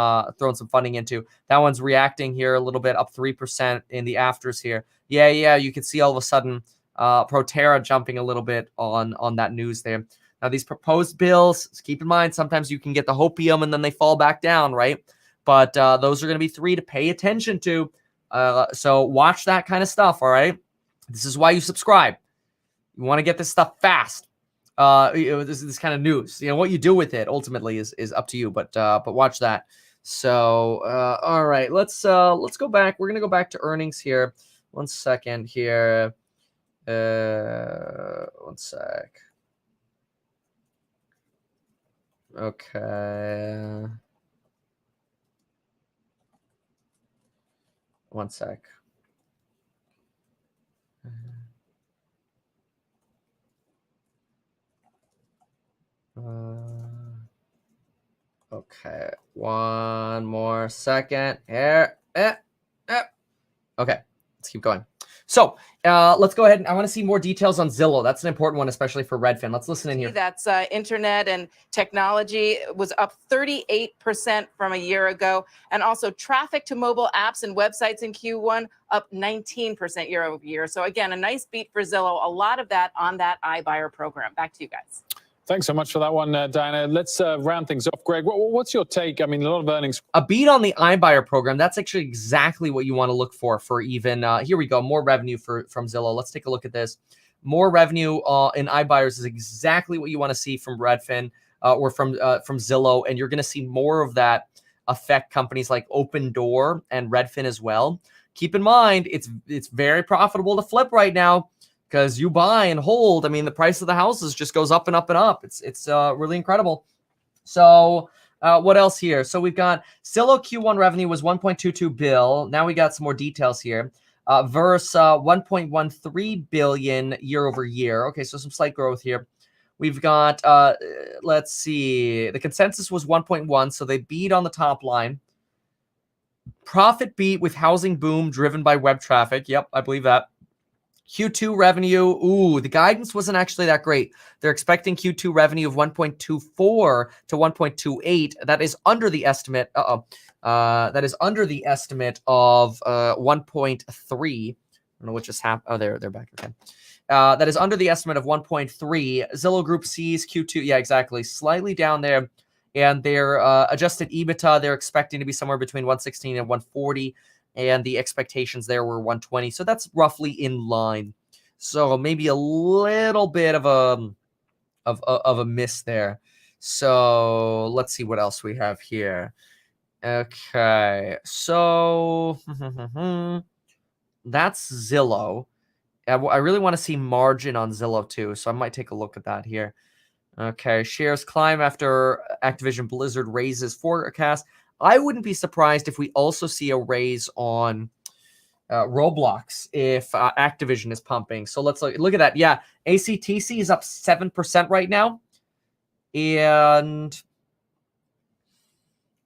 some funding into. That one's reacting here a little bit, up 3% in the afters here. Yeah, you can see all of a sudden Proterra jumping a little bit on that news there. Now, these proposed bills, keep in mind, sometimes you can get the hopium and then they fall back down, right? But those are going to be 3 to pay attention to. So watch that kind of stuff, all right? This is why you subscribe. You want to get this stuff fast. This kind of news. What you do with it ultimately is up to you, but watch that. So all right, let's go back. We're gonna go back to earnings here. 1 second here. 1 sec. Okay. 1 sec. Okay, 1 more second here. Okay, let's keep going. So let's go ahead and I want to see more details on Zillow. That's an important one, especially for Redfin. Let's listen in here. That's internet and technology was up 38% from a year ago. And also traffic to mobile apps and websites in Q1 up 19% year over year. So again, a nice beat for Zillow. A lot of that on that iBuyer program. Back to you guys. Thanks so much for that one, Diana. Let's round things off. Greg, what's your take? I mean, a lot of earnings. A beat on the iBuyer program. That's actually exactly what you want to look for even, here we go, more revenue from Zillow. Let's take a look at this. More revenue in iBuyers is exactly what you want to see from Redfin or from Zillow. And you're going to see more of that affect companies like Open Door and Redfin as well. Keep in mind, it's very profitable to flip right now. Because you buy and hold, I mean, the price of the houses just goes up and up and up. It's really incredible. So what else here? So we've got Zillow Q1 revenue was 1.22 billion. Now we got some more details here. Versus 1.13 billion year over year. Okay, so some slight growth here. We've got, let's see, the consensus was 1.1, so they beat on the top line. Profit beat with housing boom driven by web traffic. Yep, I believe that. Q2 revenue, the guidance wasn't actually that great. They're expecting Q2 revenue of 1.24 to 1.28. That is under the estimate. That is under the estimate of 1.3. I don't know what just happened. Oh, they're back again. That is under the estimate of 1.3. Zillow Group sees Q2. Yeah, exactly. Slightly down there. And their adjusted EBITDA, they're expecting to be somewhere between 116 and 140. And the expectations there were 120. So that's roughly in line. So maybe a little bit of a miss there. So let's see what else we have here. Okay. So that's Zillow. I really want to see margin on Zillow too. So I might take a look at that here. Okay. Shares climb after Activision Blizzard raises forecast. I wouldn't be surprised if we also see a raise on Roblox if Activision is pumping. So let's look at that. Yeah, ACTC is up 7% right now. And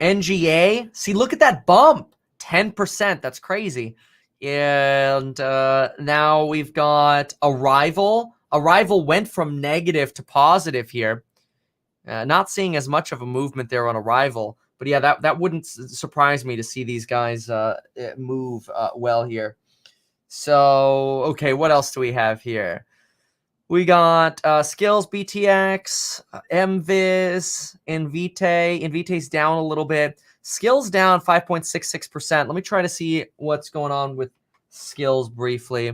NGA, see, look at that bump. 10%. That's crazy. And now we've got Arrival. Arrival went from negative to positive here. Not seeing as much of a movement there on Arrival. But yeah, that wouldn't surprise me to see these guys move well here. So, okay, what else do we have here? We got Skills, BTX, MViz, Invite. Invite's down a little bit. Skills down 5.66%. Let me try to see what's going on with Skills briefly.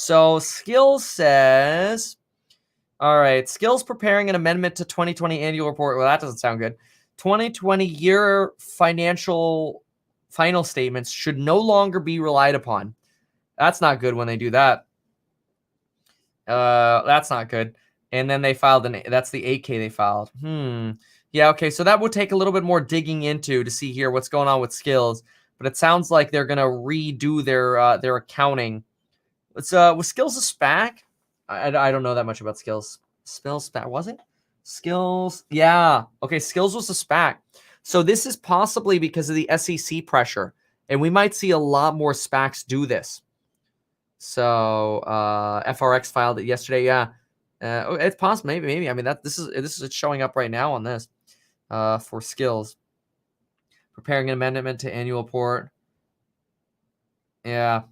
So Skills says, all right, Skills preparing an amendment to 2020 annual report. Well, that doesn't sound good. 2020 year financial final statements should no longer be relied upon. That's not good when they do that. That's not good. And then they filed that's the 8K they filed. Yeah, okay. So that would take a little bit more digging into to see here what's going on with Skills. But it sounds like they're gonna redo their accounting. Was Skills a SPAC? I don't know that much about Skills. Skills SPAC, was it? Skills, yeah. Okay, Skills was a SPAC. So this is possibly because of the SEC pressure, and we might see a lot more SPACs do this. So FRX filed it yesterday. Yeah, it's possible. Maybe. I mean this is showing up right now on this for Skills. Preparing an amendment to annual report. Yeah.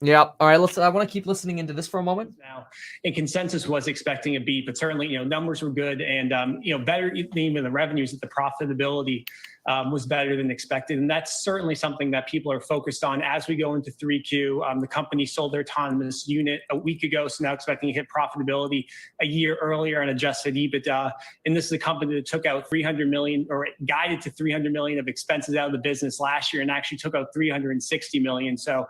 Yeah. All right. I want to keep listening into this for a moment. Now, and consensus was expecting a beat, but certainly, numbers were good and, better even the revenues, that the profitability was better than expected. And that's certainly something that people are focused on as we go into 3Q. The company sold their autonomous unit a week ago, so now expecting to hit profitability a year earlier on adjusted EBITDA. And this is a company that took out $300 million, or guided to $300 million of expenses out of the business last year, and actually took out $360 million. So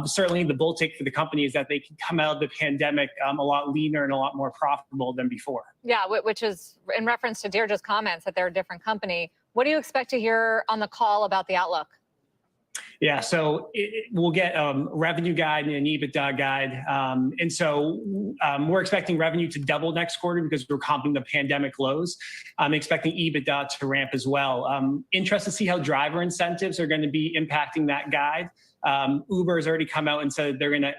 certainly the bull take for the company is that they can come out of the pandemic a lot leaner and a lot more profitable than before. Yeah, which is in reference to Deirdre's comments that they're a different company. What do you expect to hear on the call about the outlook? Yeah, so we'll get revenue guide and an EBITDA guide. And so we're expecting revenue to double next quarter because we're comping the pandemic lows. I'm expecting EBITDA to ramp as well. Interested to see how driver incentives are going to be impacting that guide. Uber has already come out and said they're going to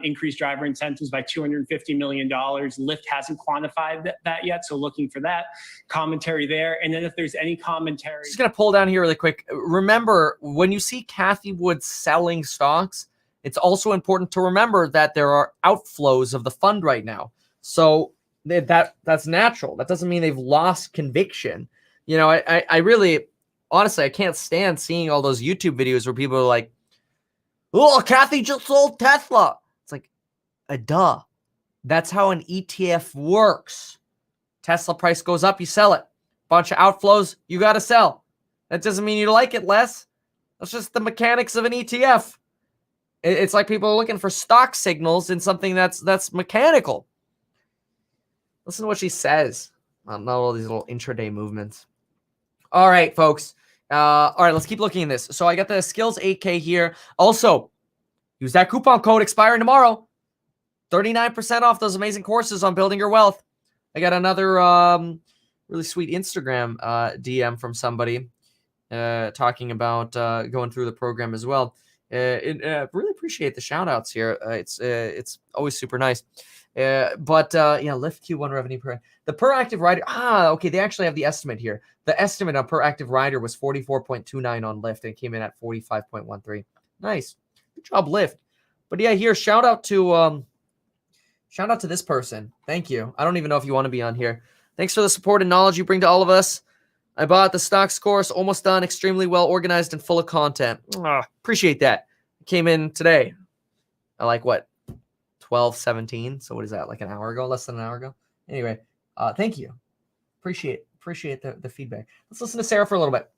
increase driver incentives by $250 million. Lyft hasn't quantified that yet, so looking for that commentary there. And then if there's any commentary... Just going to pull down here really quick. Remember, when you see Cathie Wood selling stocks, it's also important to remember that there are outflows of the fund right now. So that's natural. That doesn't mean they've lost conviction. I really, honestly, I can't stand seeing all those YouTube videos where people are like, oh, Cathie just sold Tesla. It's like, duh. That's how an ETF works. Tesla price goes up, you sell it. Bunch of outflows, you got to sell. That doesn't mean you like it less. That's just the mechanics of an ETF. It's like people are looking for stock signals in something that's mechanical. Listen to what she says. Not all these little intraday movements. All right, folks. All right, let's keep looking at this. So I got the Skills 8K here. Also, use that coupon code expiring tomorrow. 39% off those amazing courses on building your wealth. I got another really sweet Instagram DM from somebody talking about going through the program as well. Really appreciate the shout outs here. It's always super nice. But Lyft Q1 revenue the per active rider. Okay, they actually have the estimate here. The estimate on per active rider was 44.29 on Lyft and came in at 45.13. Nice, good job, Lyft. But yeah, here shout out to this person. Thank you. I don't even know if you want to be on here. Thanks for the support and knowledge you bring to all of us. I bought the stocks course, almost done, extremely well organized and full of content. Appreciate that. Came in today. I like what? 12:17. So what is that? Like an hour ago? Less than an hour ago? Anyway, thank you. Appreciate the feedback. Let's listen to Sarah for a little bit.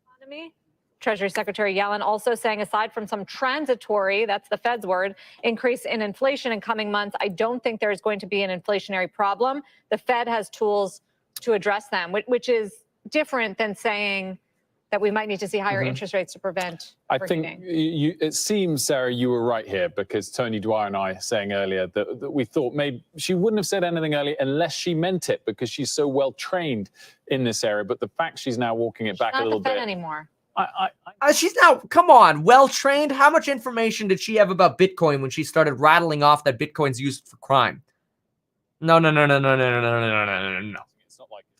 Treasury Secretary Yellen also saying, aside from some transitory, that's the Fed's word, increase in inflation in coming months, I don't think there's going to be an inflationary problem. The Fed has tools to address them, which is different than saying that we might need to see higher interest rates to prevent overheating. It seems, Sarah, you were right here, because Tony Dwyer and I saying earlier that we thought maybe she wouldn't have said anything earlier unless she meant it, because she's so well trained in this area. But the fact she's now walking it back a little bit. Not the Fed anymore. She's now, come on, well trained. How much information did she have about Bitcoin when she started rattling off that Bitcoin's used for crime? No.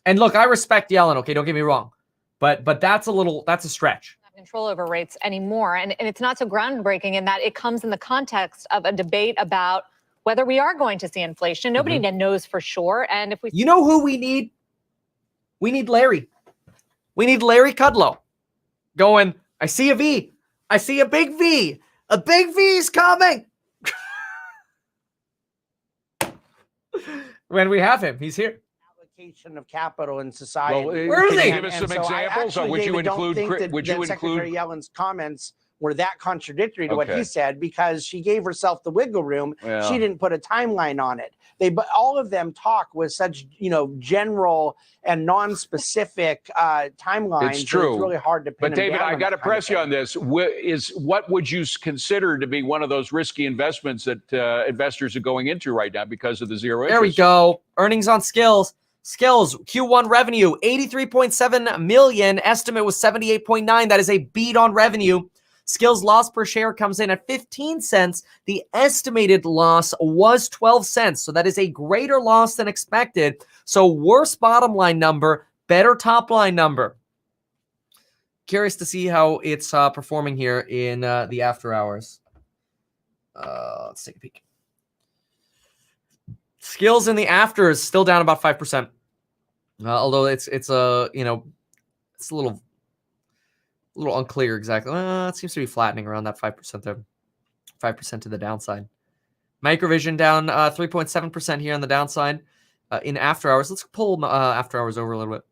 And look, I respect Yellen. Okay, don't get me wrong, but that's a stretch. Control over rates anymore, and it's not so groundbreaking in that it comes in the context of a debate about whether we are going to see inflation. Nobody knows for sure, and if we, you know who we need? We need Larry. We need Larry Kudlow. Going, I see a V. I see a big V. A big V is coming. When we have him, he's here. Allocation of capital in society. Well, Where is can he? you give us some examples? Or would you include? Secretary Yellen's comments were that contradictory to what Okay. he said, because she gave herself the wiggle room. Yeah. She didn't put a timeline on it. But all of them talk with such, general and non-specific timelines. It's true. It's really hard to pin But them David, down I on got to that kind of press you thing. on this. What would you consider to be one of those risky investments that investors are going into right now because of the zero interest? There we go. Earnings on Skills. Skills Q1 revenue 83.7 million. Estimate was 78.9. That is a beat on revenue. Skills loss per share comes in at 15 cents. The estimated loss was 12 cents. So that is a greater loss than expected. So worse bottom line number, better top line number. Curious to see how it's performing here in the after hours. Let's take a peek. Skills in the after is still down about 5%. Although it's a little unclear exactly. It seems to be flattening around that 5% there. 5% to the downside. Microvision down 3.7% here on the downside in after hours. Let's pull after hours over a little bit.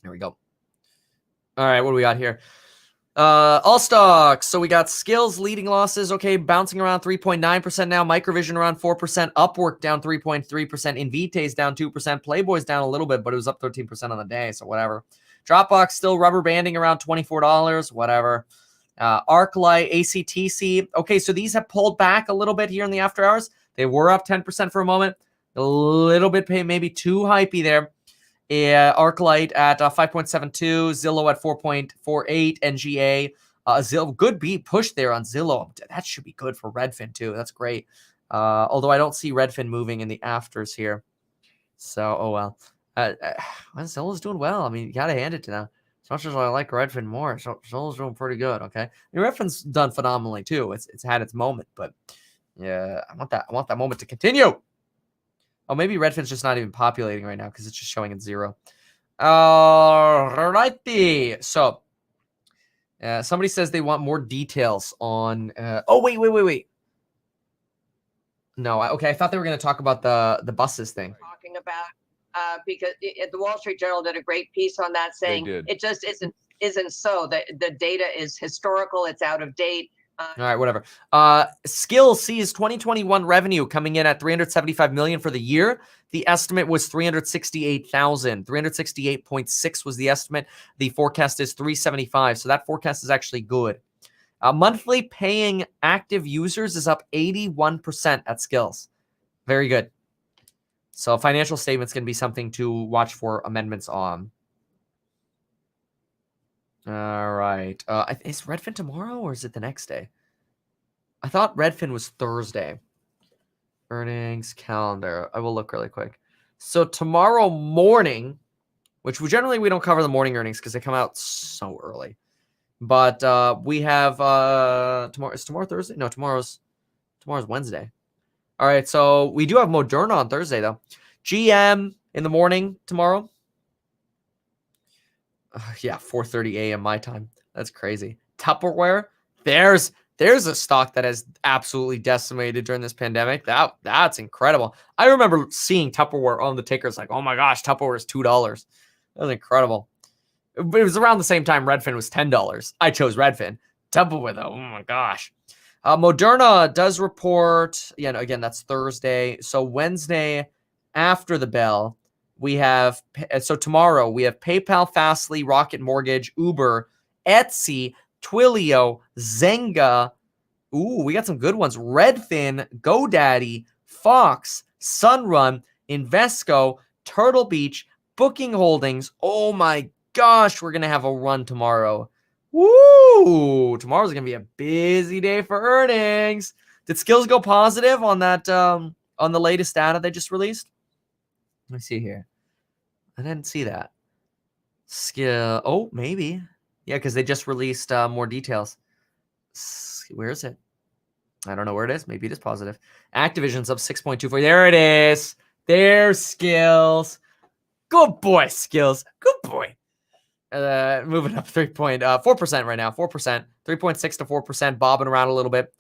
There we go. All right, what do we got here? All stocks. So we got Skills leading losses. Okay, bouncing around 3.9% now. Microvision around 4%. Upwork down 3.3%. Invitae's down 2%. Playboy's down a little bit, but it was up 13% on the day, so whatever. Dropbox still rubber banding around $24. Whatever. Arclight, ACTC. Okay, so these have pulled back a little bit here in the after hours. They were up 10% for a moment. A little bit maybe too hypey there. Arclight at 5.72, Zillow at 4.48, NGA. Zillow, good beat push there on Zillow. That should be good for Redfin too. That's great. Although I don't see Redfin moving in the afters here. So, oh well. Zillow's doing well. I mean, you got to hand it to them. As much as I like Redfin more, Zillow's doing pretty good, okay? I mean, Redfin's done phenomenally too. It's had its moment, but yeah, I want that moment to continue. Oh, maybe Redfin's just not even populating right now because it's just showing at 0. Alrighty. So, somebody says they want more details on. Oh, wait. No, okay. I thought they were going to talk about the buses thing. Talking about because the Wall Street Journal did a great piece on that, saying it just isn't so. The data is historical. It's out of date. All right, whatever. Skills sees 2021 revenue coming in at $375 million for the year. The estimate was $368,000. 368.6 was the estimate. The forecast is $375. So that forecast is actually good. Monthly paying active users is up 81% at Skills. Very good. So financial statements can be something to watch for amendments on. All right. Is Redfin tomorrow or is it the next day? I thought Redfin was Thursday. Earnings calendar. I will look really quick. So tomorrow morning, which we don't cover the morning earnings because they come out so early. But we have tomorrow. Is tomorrow Thursday? No, tomorrow's Wednesday. All right. So we do have Moderna on Thursday though. GM in the morning tomorrow. Yeah, 4:30 a.m. my time. That's crazy. Tupperware. There's a stock that has absolutely decimated during this pandemic. That's incredible. I remember seeing Tupperware on the tickers like, oh my gosh, Tupperware is $2. That was incredible. But it was around the same time Redfin was $10. I chose Redfin. Tupperware though, oh my gosh. Moderna does report. Yeah, no, again, that's Thursday. So Wednesday after the bell. Tomorrow we have PayPal, Fastly, Rocket Mortgage, Uber, Etsy, Twilio, Zynga. Ooh, we got some good ones. Redfin, GoDaddy, Fox, Sunrun, Invesco, Turtle Beach, Booking Holdings. Oh my gosh, we're going to have a run tomorrow. Woo! Tomorrow's going to be a busy day for earnings. Did Skills go positive on that on the latest data they just released? Let me see here. I didn't see that. Skill. Oh, maybe. Yeah, because they just released more details. Where is it? I don't know where it is. Maybe it is positive. Activision's up 6.24. There it is. There's Skills. Good boy, Skills. Good boy. Moving up 3.4% right now. 4%. 3.6 to 4%. Bobbing around a little bit.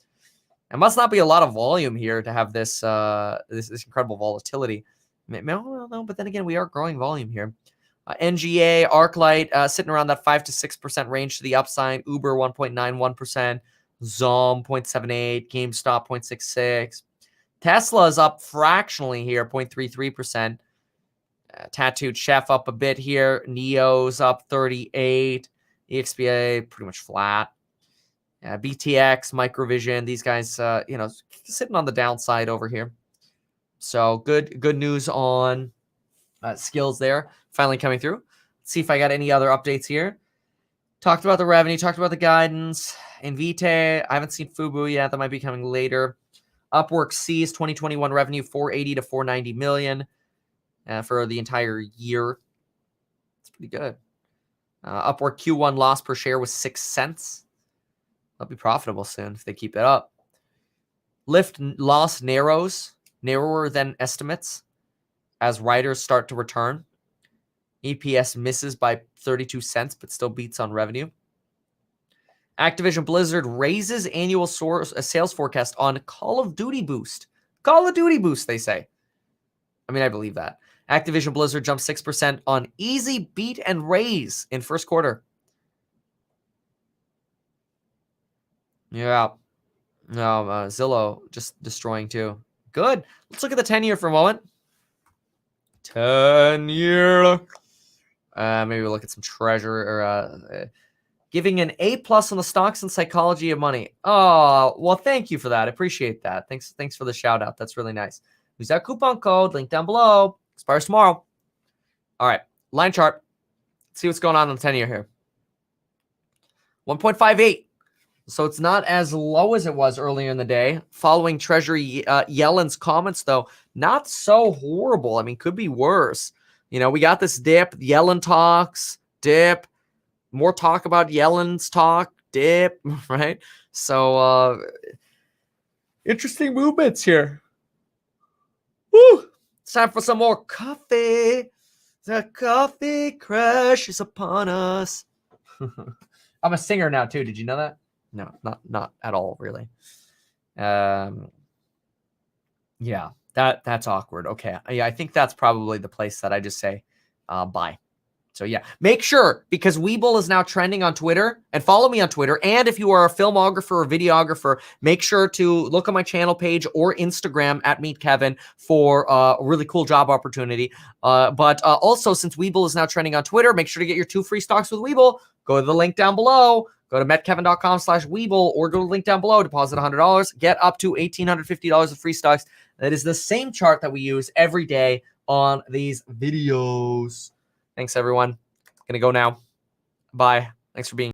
It must not be a lot of volume here to have this this incredible volatility. No, but then again, we are growing volume here. NGA, ArcLight sitting around that 5 to 6% range to the upside. Uber 1.91%, Zoom 0.78%, GameStop 0.66%. Tesla is up fractionally here, 0.33%. Tattooed Chef up a bit here. Neo's up 38%. EXPA pretty much flat. BTX, Microvision, these guys, sitting on the downside over here. So good news on skills there, finally coming through. Let's see if I got any other updates here. Talked about the revenue, talked about the guidance. Invitae, I haven't seen Fubu yet. That might be coming later. Upwork sees 2021 revenue 480 to 490 million for the entire year. It's pretty good. Upwork Q1 loss per share was 6 cents. They'll be profitable soon if they keep it up. Lyft loss narrower than estimates as riders start to return. EPS misses by 32 cents, but still beats on revenue. Activision Blizzard raises annual sales forecast on Call of Duty boost. Call of Duty boost, they say. I mean, I believe that. Activision Blizzard jumped 6% on easy beat and raise in first quarter. Yeah. No, Zillow just destroying too. Good. Let's look at the 10-year for a moment. 10-year. Maybe we'll look at some treasure or giving an A+ on the stocks and psychology of money. Oh, well, thank you for that. I appreciate that. Thanks for the shout out. That's really nice. Use that coupon code, link down below. Expires tomorrow. All right, line chart. Let's see what's going on the 10-year here. 1.58. So it's not as low as it was earlier in the day. Following Treasury Yellen's comments, though, not so horrible. I mean, could be worse. We got this dip. Yellen talks, dip. More talk about Yellen's talk, dip, right? So interesting movements here. Woo! It's time for some more coffee. The coffee crash is upon us. I'm a singer now, too. Did you know that? No, not at all, really. Yeah, that's awkward. Okay. Yeah, I think that's probably the place that I just say bye. So yeah, make sure, because Webull is now trending on Twitter, and follow me on Twitter. And if you are a filmographer or videographer, make sure to look on my channel page or Instagram at Meet Kevin for a really cool job opportunity. But also, since Webull is now trending on Twitter, make sure to get your 2 free stocks with Webull. Go to the link down below. Go to metkevin.com/Webull or go to the link down below. Deposit $100. Get up to $1,850 of free stocks. That is the same chart that we use every day on these videos. Thanks, everyone. Gonna go now. Bye. Thanks for being